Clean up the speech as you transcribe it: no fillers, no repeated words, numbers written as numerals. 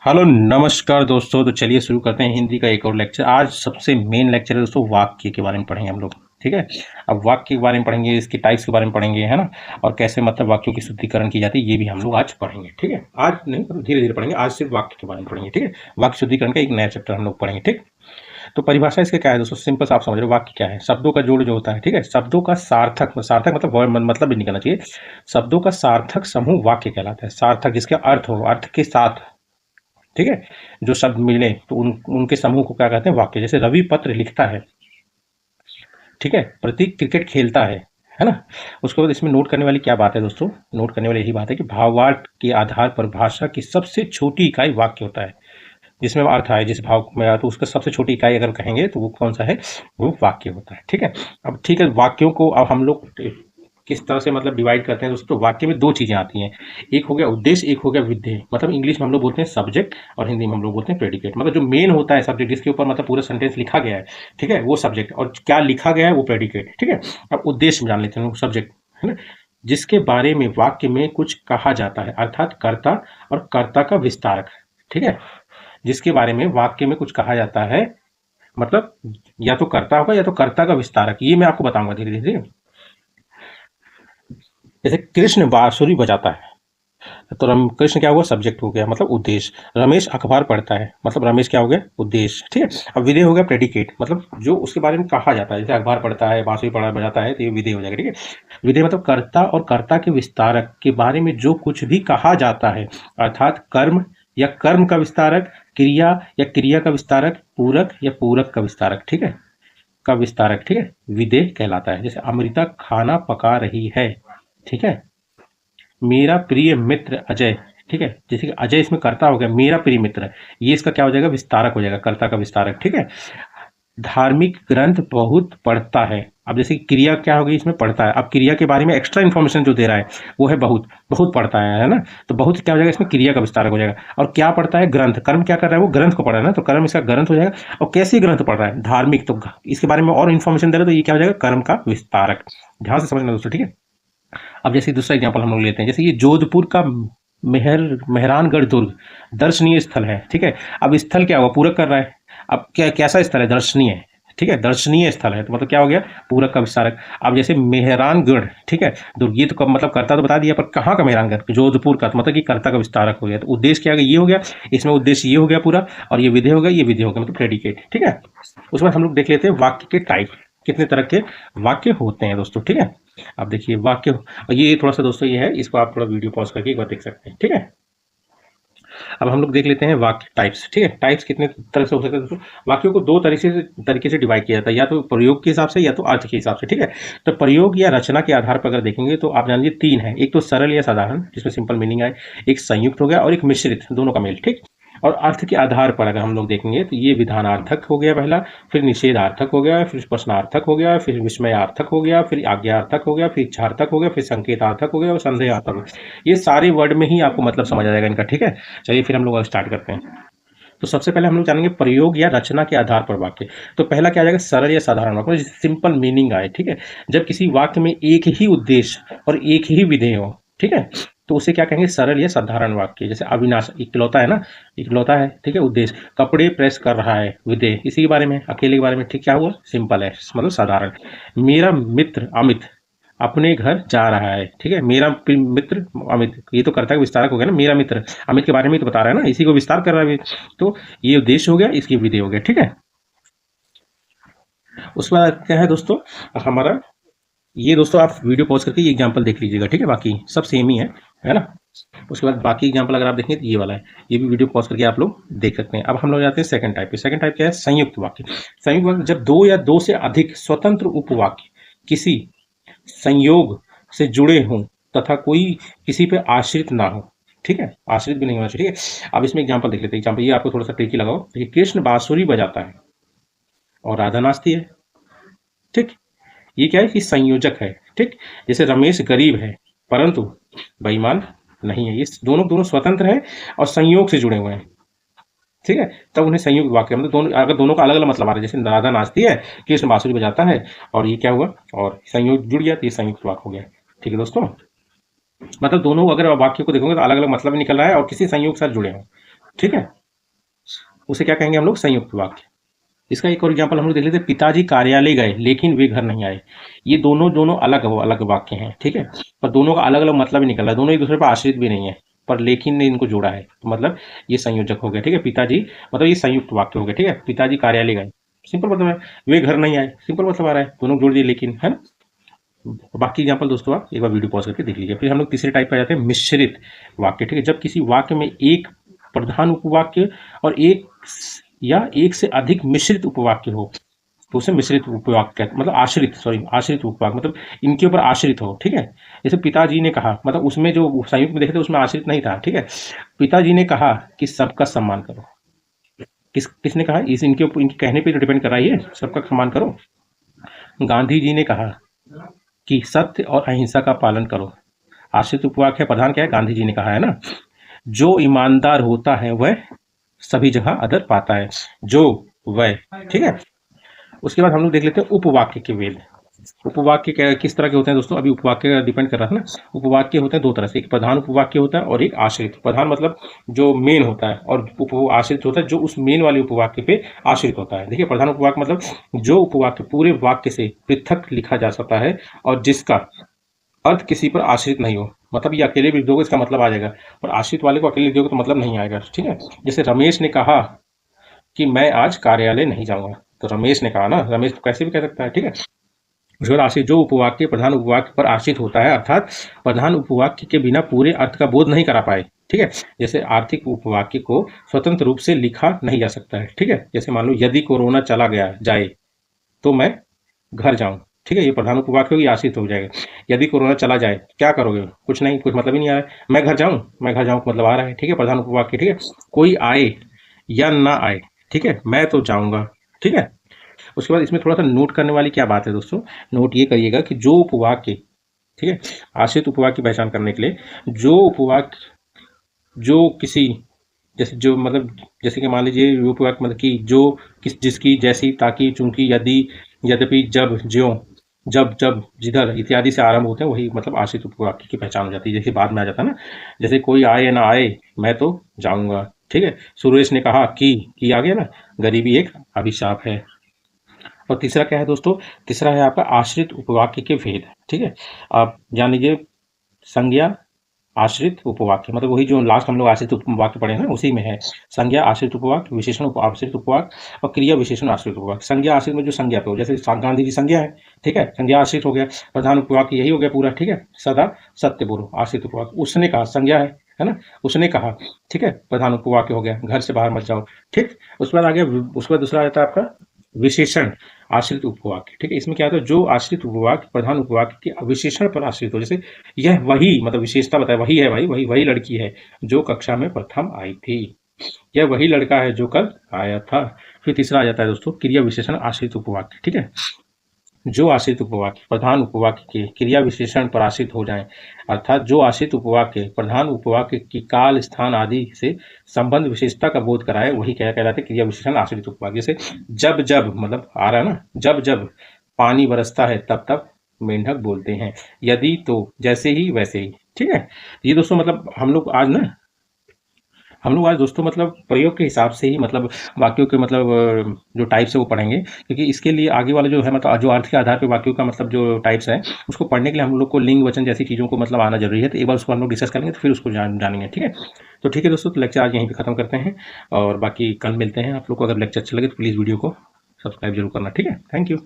Hello नमस्कार दोस्तों। तो चलिए शुरू करते हैं हिंदी का एक और लेक्चर। आज सबसे मेन लेक्चर है दोस्तों, वाक्य के बारे में पढ़ेंगे हम लोग। ठीक है, अब वाक्य के बारे में पढ़ेंगे, इसके टाइप्स के बारे में पढ़ेंगे, है ना। और कैसे मतलब वाक्यों की शुद्धिकरण की जाती है, ये भी हम लोग आज पढ़ेंगे। ठीक है, आज नहीं धीरे धीरे पढ़ेंगे। आज सिर्फ वाक्य के बारे में पढ़ेंगे। ठीक है, वाक्य शुद्धिकरण का एक नया चैप्टर हम लोग पढ़ेंगे। ठीक, तो परिभाषा इसके क्या है दोस्तों, सिंपल से आप समझ रहे हो। वाक्य क्या है? शब्दों का जोड़ जो होता है। ठीक है, शब्दों का सार्थक, सार्थक मतलब मतलब भी नहीं करना चाहिए। शब्दों का सार्थक समूह वाक्य कहलाता है। सार्थक जिसके अर्थ हो, अर्थ के साथ। ठीक है, जो शब्द मिले तो उनके समूह को क्या कहते हैं? वाक्य। जैसे रवि पत्र लिखता है, ठीक है, प्रतीक क्रिकेट खेलता है ना। उसके बाद इसमें नोट करने वाली क्या बात है दोस्तों? नोट करने वाली यही बात है कि भावार्थ के आधार पर भाषा की सबसे छोटी इकाई वाक्य होता है। जिसमें अर्थ आए, जिस भाव में आए, तो उसका सबसे छोटी इकाई अगर कहेंगे तो वो कौन सा है? वो वाक्य होता है। ठीक है, अब ठीक है, वाक्यों को अब हम लोग किस तरह से मतलब डिवाइड करते हैं दोस्तों? तो वाक्य में दो चीजें आती हैं, एक हो गया उद्देश्य, एक हो गया विधेय। मतलब इंग्लिश में हम लोग बोलते हैं सब्जेक्ट और हिंदी में हम लोग बोलते हैं प्रेडिकेट। मतलब जो मेन होता है सब्जेक्ट, जिसके ऊपर मतलब पूरा सेंटेंस लिखा गया है, ठीक है, वो सब्जेक्ट, और क्या लिखा गया है वो प्रेडिकेट। ठीक है, अब उद्देश्य में जान लेते हैं सब्जेक्ट, है ना, जिसके बारे में वाक्य में कुछ कहा जाता है, अर्थात कर्ता और कर्ता का विस्तारक। ठीक है, जिसके बारे में वाक्य में कुछ कहा जाता है, मतलब या तो कर्ता होगा या तो कर्ता का विस्तारक। ये मैं आपको बताऊंगा धीरे धीरे। जैसे कृष्ण बांसुरी बजाता है, तो कृष्ण क्या हुआ? सब्जेक्ट हो गया, मतलब उद्देश्य। रमेश अखबार पढ़ता है, मतलब रमेश क्या हो गया? उद्देश्य। ठीक है, अब विधेय हो गया प्रेडिकेट, मतलब जो उसके बारे में कहा जाता है। जैसे अखबार पढ़ता है, बांसुरी पढ़ा बजाता है, तो ये विधेय हो जाएगा। ठीक है, विधेय मतलब कर्ता और कर्ता के विस्तारक के बारे में जो कुछ भी कहा जाता है, अर्थात कर्म या कर्म का विस्तारक, क्रिया या क्रिया का विस्तारक, पूरक या पूरक का विस्तारक। ठीक है, का विस्तारक, ठीक है, विधेय कहलाता है। जैसे अमृता खाना पका रही है, ठीक है, मेरा प्रिय मित्र अजय। ठीक है, जैसे कि अजय इसमें कर्ता हो गया, मेरा प्रिय मित्र, ये इसका क्या हो जाएगा? विस्तारक हो जाएगा, कर्ता का विस्तारक। ठीक है, धार्मिक ग्रंथ बहुत पढ़ता है। अब जैसे कि क्रिया क्या होगी? इसमें पढ़ता है। अब क्रिया के बारे में एक्स्ट्रा इन्फॉर्मेशन जो दे रहा है वो है बहुत, बहुत पढ़ता है ना। तो बहुत क्या हो जाएगा? इसमें क्रिया का विस्तारक हो जाएगा। और क्या पढ़ता है? ग्रंथ। कर्म क्या कर रहा है? वो ग्रंथ को पढ़ रहा है ना, तो कर्म इसका ग्रंथ हो जाएगा। और कैसे ग्रंथ पढ़ रहा है? धार्मिक, तो इसके बारे में और इन्फॉर्मेशन दे रहा है, तो ये क्या हो जाएगा? कर्म का विस्तारक। ध्यान से समझना दोस्तों। ठीक है, अब जैसे दूसरा एग्जांपल हम लोग लेते हैं, जैसे ये जोधपुर का मेहरानगढ़ दुर्ग दर्शनीय स्थल है। ठीक है, अब स्थल क्या हुआ? पूरक कर रहा है। अब क्या, कैसा स्थल है? दर्शनीय है। ठीक है, दर्शनीय स्थल है, तो मतलब क्या हो गया? पूरक का विस्तारक। अब जैसे मेहरानगढ़, ठीक है, दुर्ग, ये तो मतलब कर्ता तो बता दिया, पर कहाँ का मेहरानगढ़? जोधपुर का, तो मतलब कि कर्ता का विस्तारक हो गया। तो उद्देश्य क्या हो गया? ये हो गया, इसमें उद्देश्य ये हो गया पूरा, और ये विधेय हो गया, ये विधेय हो गया, मतलब प्रेडिकेट। ठीक है, उसके बाद हम लोग देख लेते हैं वाक्य के टाइप, कितने तरह के वाक्य होते हैं दोस्तों। ठीक है, अब देखिए वाक्य, और ये थोड़ा सा दोस्तों ये है, इसको आप थोड़ा वीडियो पॉज करके एक बार देख सकते हैं। ठीक है, अब हम लोग देख लेते हैं वाक्य टाइप्स। ठीक है, टाइप्स कितने तरह से हो सकते हैं दोस्तों? वाक्यों को दो तरीके से डिवाइड किया जाता है, या तो प्रयोग के हिसाब से या तो अर्थ के हिसाब से। ठीक है, तो प्रयोग या रचना के आधार पर अगर देखेंगे तो आप जान लीजिए तीन है। एक तो सरल या साधारण, जिसमें सिंपल मीनिंग आए, एक संयुक्त हो गया, और एक मिश्रित, दोनों का मेल। ठीक, और अर्थ के आधार पर अगर हम लोग देखेंगे तो ये विधानार्थक हो गया पहला, फिर निषेधार्थक हो गया, फिर प्रश्नार्थक हो गया, फिर विस्मयार्थक हो गया, फिर आज्ञार्थक हो गया, फिर इच्छार्थक हो गया, फिर संकेतार्थक हो गया, और संदेहार्थक हो गया। ये सारे वर्ड में ही आपको मतलब समझ आ जाएगा इनका। ठीक है, चलिए फिर हम लोग स्टार्ट करते हैं। तो सबसे पहले हम लोग जानेंगे प्रयोग या रचना के आधार पर वाक्य। तो पहला क्या आ जाएगा? सरल या साधारण वाक्य, सिंपल मीनिंग आए। ठीक है, जब किसी वाक्य में एक ही उद्देश्य और एक ही विधेय हो, ठीक है, तो उसे क्या कहेंगे? सरल या साधारण वाक्य। जैसे अविनाश इकलौता है ना, इकलौता है, ठीक है, उद्देश्य कपड़े प्रेस कर रहा है, विधेय इसी के बारे में, अकेले के बारे में। ठीक, क्या हुआ? सिंपल है, मतलब साधारण। मेरा मित्र अमित अपने घर जा रहा है, ठीक है, मेरा मित्र अमित, ये तो कर्ता का विस्तारक हो गया ना, मेरा मित्र अमित के बारे में तो बता रहा है ना, इसी को विस्तार कर रहा है। तो ये उद्देश्य हो गया, इसकी विधेय हो गया। ठीक है, उसके बाद क्या है दोस्तों हमारा, ये दोस्तों आप वीडियो पॉज करके ये एग्जांपल देख लीजिएगा। ठीक है, बाकी सब सेम ही है ना। उसके बाद बाकी एग्जांपल अगर आप देखेंगे तो ये वाला है, ये भी वीडियो पॉज करके आप लोग देख सकते हैं। अब हम लोग जाते हैं सेकंड टाइप पे। सेकंड टाइप क्या है? संयुक्त वाक्य। संयुक्त वाक्य जब दो या दो से अधिक स्वतंत्र उपवाक्य किसी संयोग से जुड़े हों तथा कोई किसी पे आश्रित ना हो। ठीक है, आश्रित भी नहीं होना चाहिए। ठीक है, अब इसमें एग्जांपल देख लेते हैं। एग्जांपल ये आपको थोड़ा सा ट्रिकी लगाओ। देखिए, कृष्ण बांसुरी बजाता है और राधा नाचती है। ठीक, ये क्या है कि संयोजक है। ठीक, जैसे रमेश गरीब है परंतु बेईमान नहीं है। ये दोनों दोनों स्वतंत्र है और संयोग से जुड़े हुए हैं। ठीक है, तब उन्हें संयुक्त वाक्य, मतलब दोनों, अगर दोनों का अलग अलग मतलब आ रहा है, जैसे राधा नाचती है, कृष्ण बांसुरी बजाता है, और ये क्या हुआ? और संयोग जुड़ गया, तो ये संयुक्त वाक्य हो गया। ठीक है दोस्तों, मतलब दोनों अगर वाक्य को देखोगे तो अलग अलग मतलब निकल रहा है और किसी संयोग के साथ जुड़े हों। ठीक है, उसे क्या कहेंगे हम लोग? संयुक्त वाक्य। इसका एक और एग्जांपल हम लोग देख लेते हैं, पिताजी कार्यालय गए लेकिन वे घर नहीं आए। ये दोनों दोनों अलग अलग वाक्य हैं, ठीक है, पर दोनों का अलग अलग मतलब ही निकल रहा है, दोनों एक दूसरे पर आश्रित भी नहीं है, पर लेकिन ने इनको जोड़ा है, तो मतलब ये संयोजक हो गया, ठीक है। पिताजी मतलब ये संयुक्त वाक्य हो गया, ठीक है। पिताजी कार्यालय गए, सिंपल मतलब है। वे घर नहीं आए, सिंपल मतलब आ रहा है, दोनों जोड़ दिए लेकिन, है ना। बाकी एग्जाम्पल दोस्तों आप एक बार वीडियो पॉज करके देख लीजिए। फिर हम लोग तीसरे टाइप पे आ जाते हैं, मिश्रित वाक्य, ठीक है। जब किसी वाक्य में एक प्रधान उपवाक्य और एक या एक से अधिक मिश्रित उपवाक्य हो तो उसे मिश्रित उपवाक्य कहते हैं, मतलब आश्रित, सॉरी, आश्रित उपवाक्य, मतलब इनके ऊपर आश्रित हो, ठीक है। जैसे पिताजी ने कहा, मतलब उसमें जो संयुक्त में देखे थे उसमें आश्रित नहीं था, ठीक है। पिताजी ने कहा कि सबका सम्मान करो, किसने कहा? इस इनके ऊपर, इनके कहने पे तो डिपेंड कर रहा है, ये सबका सम्मान करो। गांधी जी ने कहा कि सत्य और अहिंसा का पालन करो, आश्रित उपवाक्य है, प्रधान क्या है? गांधी जी ने कहा, है ना। जो ईमानदार होता है वह सभी जगह आदर पाता है, जो वह, ठीक है। उसके बाद हम लोग देख लेते हैं उपवाक्य के वेद। उपवाक्य किस तरह के होते हैं दोस्तों? अभी उपवाक्य का डिपेंड कर रहा है ना। उपवाक्य होते हैं दो तरह से, एक प्रधान उपवाक्य होता है और एक आश्रित। प्रधान मतलब जो मेन होता है, और आश्रित होता है जो उस मेन वाले उपवाक्य पे आश्रित होता है। देखिए, प्रधान उपवाक्य मतलब जो उपवाक्य पूरे वाक्य से पृथक लिखा जा सकता है और जिसका अर्थ किसी पर आश्रित नहीं हो, मतलब ये अकेले भी लिख दोगे इसका मतलब आ जाएगा, और आश्रित वाले को अकेले लिख दोगे तो मतलब नहीं आएगा, ठीक है। जैसे रमेश ने कहा कि मैं आज कार्यालय नहीं जाऊंगा, तो रमेश ने कहा ना, रमेश तो कैसे भी कह सकता है, ठीक है। उसके बाद आश्रित, जो उपवाक्य प्रधान उपवाक्य पर आश्रित होता है, अर्थात प्रधान उपवाक्य के बिना पूरे अर्थ का बोध नहीं करा पाए, ठीक है। जैसे आर्थिक उपवाक्य को स्वतंत्र रूप से लिखा नहीं जा सकता है, ठीक है। जैसे मान लो, यदि कोरोना चला गया जाए तो मैं घर जाऊं, ठीक है। ये प्रधान उपवाक्य होगी, आश्रित हो जाएगा। यदि कोरोना चला जाए क्या करोगे? कुछ नहीं, कुछ मतलब ही नहीं आ रहा है। मैं घर जाऊं, मैं घर जाऊं मतलब आ रहा है, ठीक है, प्रधान उपवाक्य, ठीक है। कोई आए या ना आए, ठीक है, मैं तो जाऊंगा, ठीक है। उसके बाद इसमें थोड़ा सा नोट करने वाली क्या बात है दोस्तों, नोट ये करिएगा कि जो उपवाक्य, ठीक है, आश्रित उपवाक्य की पहचान करने के लिए, जो उपवाक्य जो किसी, जैसे जो मतलब, जैसे कि मान लीजिए उपवाक्य मतलब कि जो किस, जिसकी, जैसी, ताकि, चूंकि, यदि, यद्यपि, जब, ज्यों, जब, जब, जिधर इत्यादि से आरंभ होते हैं, वही मतलब आश्रित उपवाक्य की पहचान हो जाती है। जैसे बाद में आ जाता है ना, जैसे कोई आए या ना आए मैं तो जाऊंगा, ठीक है। सुरेश ने कहा कि आ गया ना, गरीबी एक अभिशाप है। और तीसरा क्या है दोस्तों? तीसरा है आपका आश्रित उपवाक्य के भेद, ठीक है। आप जान लीजिए, संज्ञा आश्रित उपवाक्य, मतलब वही जो लास्ट हम लोग आश्रित उपवाक्य पढ़े हैं ना, उसी में है संज्ञा आश्रित उपवाक्य, विशेषण आश्रित उपवाक्य और क्रिया विशेषण आश्रित उपवाक्य। संज्ञा आश्रित में जो संज्ञा पे हो, जैसे गांधी की संज्ञा है, ठीक है, संज्ञा आश्रित हो गया। प्रधान उपवाक्य यही हो गया पूरा, ठीक है, सदा सत्य बोलो, आश्रित उपवाक्य। उसने कहा, संज्ञा है ना, उसने कहा, ठीक है, प्रधान उपवाक्य हो गया, घर से बाहर मत जाओ, ठीक। उसके बाद आ गया, उसके बाद दूसरा आता है आपका विशेषण आश्रित उपवाक्य, ठीक है। इसमें क्या होता है? जो आश्रित उपवाक्य प्रधान उपवाक्य के विशेषण पर आश्रित हो, जैसे यह वही, मतलब विशेषता बताए, वही है भाई, वही लड़की है जो कक्षा में प्रथम आई थी, यह वही लड़का है जो कल आया था। फिर तीसरा आ जाता है दोस्तों क्रिया विशेषण आश्रित उपवाक्य, ठीक है। जो आश्रित उपवाक्य प्रधान उपवाक्य के क्रिया विशेषण पर आश्रित हो जाएं, अर्थात जो आश्रित उपवाक्य प्रधान उपवाक्य की काल, स्थान आदि से संबंध विशेषता का बोध कराए, वही क्या कहलाते हैं? क्रिया विशेषण आश्रित उपवाक्य। जैसे जब जब, मतलब आ रहा है ना, जब जब पानी बरसता है तब तब मेंढक बोलते हैं, यदि तो जैसे ही वैसे ही, ठीक है। ये दोस्तों मतलब हम लोग आज दोस्तों मतलब प्रयोग के हिसाब से ही मतलब वाक्यों के मतलब जो टाइप्स है वो पढ़ेंगे, क्योंकि इसके लिए आगे वाला जो है मतलब जो अर्थ के आधार पे वाक्यों का मतलब जो टाइप्स है उसको पढ़ने के लिए हम लोग को लिंग वचन जैसी चीज़ों को मतलब आना जरूरी है। तो एक बार उसको हम लोग डिस्कस करेंगे तो फिर उसको जानेंगे, ठीक है। तो ठीक है दोस्तों, तो लेक्चर आज यहीं पे खत्म करते हैं और बाकी कल मिलते हैं। आप लोग को अगर लेक्चर अच्छा लगे तो प्लीज़ वीडियो को सब्सक्राइब जरूर करना, ठीक है। Thank you.